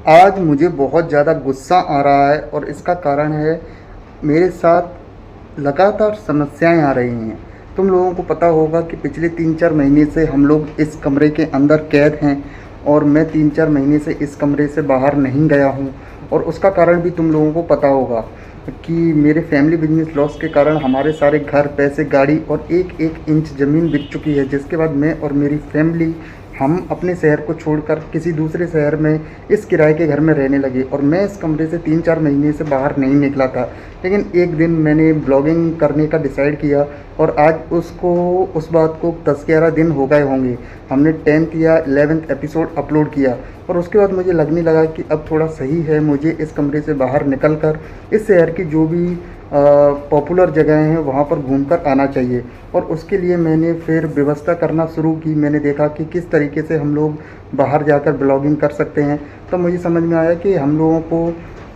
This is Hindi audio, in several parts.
आज मुझे बहुत ज़्यादा गुस्सा आ रहा है और इसका कारण है मेरे साथ लगातार समस्याएं आ रही हैं। तुम लोगों को पता होगा कि पिछले 3-4 महीने से हम लोग इस कमरे के अंदर कैद हैं और मैं 3-4 महीने से इस कमरे से बाहर नहीं गया हूं। और उसका कारण भी तुम लोगों को पता होगा कि मेरे फैमिली बिजनेस लॉस के कारण हमारे सारे घर, पैसे, गाड़ी और एक एक इंच ज़मीन बिक चुकी है, जिसके बाद मैं और मेरी फैमिली हम अपने शहर को छोड़कर किसी दूसरे शहर में इस किराए के घर में रहने लगे। और मैं इस कमरे से 3-4 महीने से बाहर नहीं निकला था, लेकिन एक दिन मैंने ब्लॉगिंग करने का डिसाइड किया और आज उस बात को 10-11 दिन हो गए होंगे। हमने 10th या 11th एपिसोड अपलोड किया और उसके बाद मुझे लगने लगा कि अब थोड़ा सही है, मुझे इस कमरे से बाहर निकल कर इस शहर की जो भी पॉपुलर जगहें हैं वहाँ पर घूमकर आना चाहिए। और उसके लिए मैंने फिर व्यवस्था करना शुरू की। मैंने देखा कि किस तरीके से हम लोग बाहर जाकर ब्लॉगिंग कर सकते हैं। तब मुझे समझ में आया कि हम लोगों को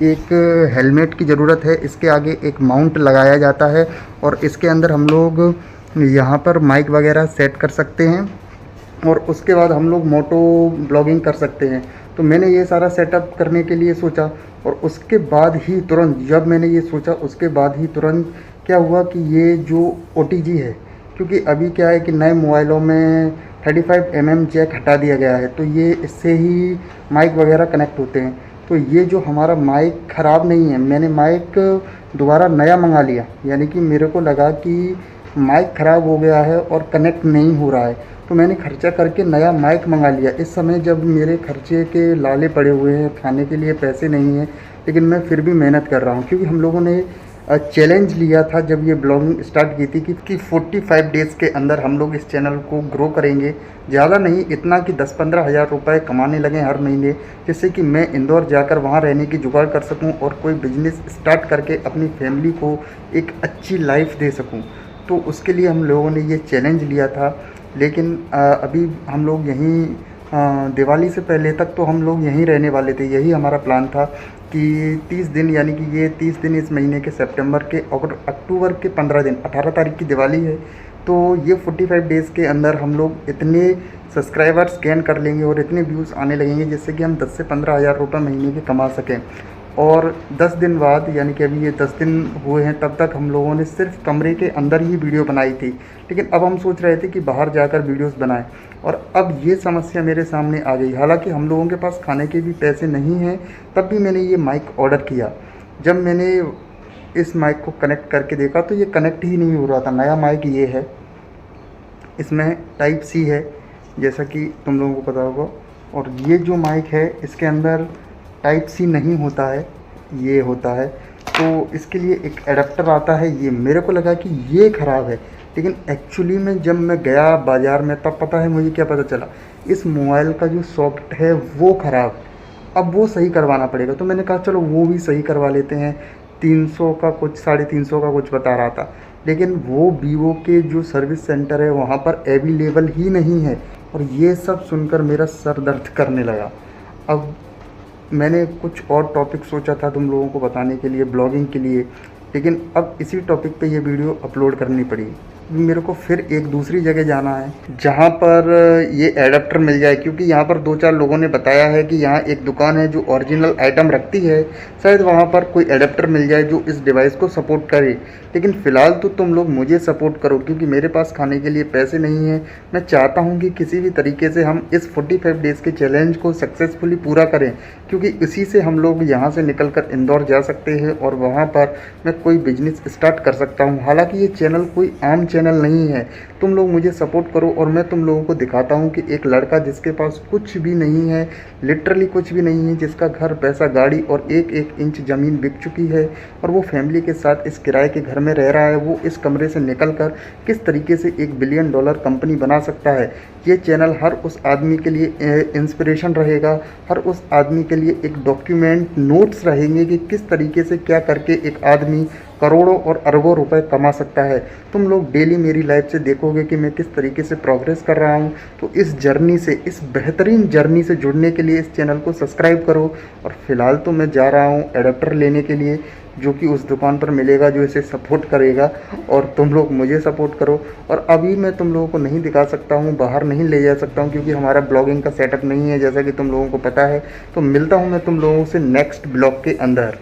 एक हेलमेट की ज़रूरत है। इसके आगे एक माउंट लगाया जाता है और इसके अंदर हम लोग यहाँ पर माइक वगैरह सेट कर सकते हैं और उसके बाद हम लोग मोटो ब्लॉगिंग कर सकते हैं। तो मैंने ये सारा सेटअप करने के लिए सोचा और उसके बाद ही तुरंत, जब मैंने ये सोचा उसके बाद ही तुरंत क्या हुआ कि ये जो OTG है, क्योंकि अभी क्या है कि नए मोबाइलों में 35mm जैक हटा दिया गया है, तो ये इससे ही माइक वगैरह कनेक्ट होते हैं। तो ये जो हमारा माइक ख़राब नहीं है, मैंने माइक दोबारा नया मंगा लिया, यानी कि मेरे को लगा कि माइक ख़राब हो गया है और कनेक्ट नहीं हो रहा है, तो मैंने खर्चा करके नया माइक मंगा लिया। इस समय जब मेरे खर्चे के लाले पड़े हुए हैं, खाने के लिए पैसे नहीं हैं, लेकिन मैं फिर भी मेहनत कर रहा हूँ, क्योंकि हम लोगों ने चैलेंज लिया था जब ये ब्लॉगिंग स्टार्ट की थी कि 45 डेज़ के अंदर हम लोग इस चैनल को ग्रो करेंगे। ज़्यादा नहीं, इतना कि 10-15 हज़ार रुपये कमाने लगे हर महीने, जिससे कि मैं इंदौर जाकर वहाँ रहने की जुगाड़ कर सकूँ और कोई बिजनेस स्टार्ट करके अपनी फैमिली को एक अच्छी लाइफ दे सकूँ। तो उसके लिए हम लोगों ने ये चैलेंज लिया था। लेकिन अभी हम लोग यहीं दिवाली से पहले तक तो हम लोग यहीं रहने वाले थे। यही हमारा प्लान था कि 30 दिन, यानी कि ये 30 दिन इस महीने के सितंबर के और अक्टूबर के 15 दिन, 18 तारीख की दिवाली है, तो ये 45 डेज़ के अंदर हम लोग इतने सब्सक्राइबर्स गेन कर लेंगे और इतने व्यूज़ आने लगेंगे जिससे कि हम 10 से 15 हज़ार रुपये महीने के कमा सकें। और 10 दिन बाद, यानी कि अभी ये 10 दिन हुए हैं, तब तक हम लोगों ने सिर्फ कमरे के अंदर ही वीडियो बनाई थी, लेकिन अब हम सोच रहे थे कि बाहर जाकर वीडियोस बनाएं। और अब ये समस्या मेरे सामने आ गई। हालांकि हम लोगों के पास खाने के भी पैसे नहीं हैं, तब भी मैंने ये माइक ऑर्डर किया। जब मैंने इस माइक को कनेक्ट करके देखा तो ये कनेक्ट ही नहीं हो रहा था। नया माइक ये है, इसमें Type-C है, जैसा कि तुम लोगों को पता होगा। और ये जो माइक है इसके अंदर Type-C नहीं होता है, ये होता है। तो इसके लिए एक एडाप्टर आता है। ये मेरे को लगा कि ये ख़राब है, लेकिन एक्चुअली में जब मैं गया बाज़ार में तब पता है मुझे क्या पता चला, इस मोबाइल का जो सॉकेट है वो ख़राब। अब वो सही करवाना पड़ेगा। तो मैंने कहा चलो वो भी सही करवा लेते हैं। 300 का कुछ, 350 का कुछ बता रहा था, लेकिन वो वीवो के जो सर्विस सेंटर है वहाँ पर अवेलेबल ही नहीं है। और ये सब सुनकर मेरा सर दर्द करने लगा। अब मैंने कुछ और टॉपिक सोचा था तुम लोगों को बताने के लिए, ब्लॉगिंग के लिए, लेकिन अब इसी टॉपिक पे ये वीडियो अपलोड करनी पड़ी। मेरे को फिर एक दूसरी जगह जाना है जहाँ पर ये एडाप्टर मिल जाए, क्योंकि यहाँ पर 2-4 लोगों ने बताया है कि यहाँ एक दुकान है जो ओरिजिनल आइटम रखती है, शायद वहाँ पर कोई एडाप्टर मिल जाए जो इस डिवाइस को सपोर्ट करे। लेकिन फ़िलहाल तो तुम लोग मुझे सपोर्ट करो, क्योंकि मेरे पास खाने के लिए पैसे नहीं हैं। मैं चाहता हूँ कि किसी भी तरीके से हम इस 45 डेज़ के चैलेंज को सक्सेसफुली पूरा करें, क्योंकि इसी से हम लोग यहाँ से निकल कर इंदौर जा सकते हैं और वहाँ पर मैं कोई बिजनेस स्टार्ट कर सकता हूँ। हालांकि ये चैनल कोई आम चैनल नहीं है। तुम लोग मुझे सपोर्ट करो और मैं तुम लोगों को दिखाता हूँ कि एक लड़का जिसके पास कुछ भी नहीं है, लिटरली कुछ भी नहीं है, जिसका घर, पैसा, गाड़ी और एक एक इंच ज़मीन बिक चुकी है और वो फैमिली के साथ इस किराए के घर में रह रहा है, वो इस कमरे से निकलकर किस तरीके से $1 बिलियन कंपनी बना सकता है। ये चैनल हर उस आदमी के लिए इंस्पिरेशन रहेगा, हर उस आदमी के लिए एक डॉक्यूमेंट, नोट्स रहेंगे कि किस तरीके से क्या करके एक आदमी करोड़ों और अरबों रुपए कमा सकता है। तुम लोग डेली मेरी लाइफ से देखोगे कि मैं किस तरीके से प्रोग्रेस कर रहा हूँ। तो इस जर्नी से, इस बेहतरीन जर्नी से जुड़ने के लिए इस चैनल को सब्सक्राइब करो। और फिलहाल तो मैं जा रहा हूँ एडाप्टर लेने के लिए, जो कि उस दुकान पर मिलेगा, जो इसे सपोर्ट करेगा, और तुम लोग मुझे सपोर्ट करो। और अभी मैं तुम लोगों को नहीं दिखा सकता हूँ, बाहर नहीं ले जा सकता हूँ, क्योंकि हमारा ब्लॉगिंग का सेटअप नहीं है, जैसा कि तुम लोगों को पता है। तो मिलता हूँ मैं तुम लोगों से नेक्स्ट ब्लॉग के अंदर।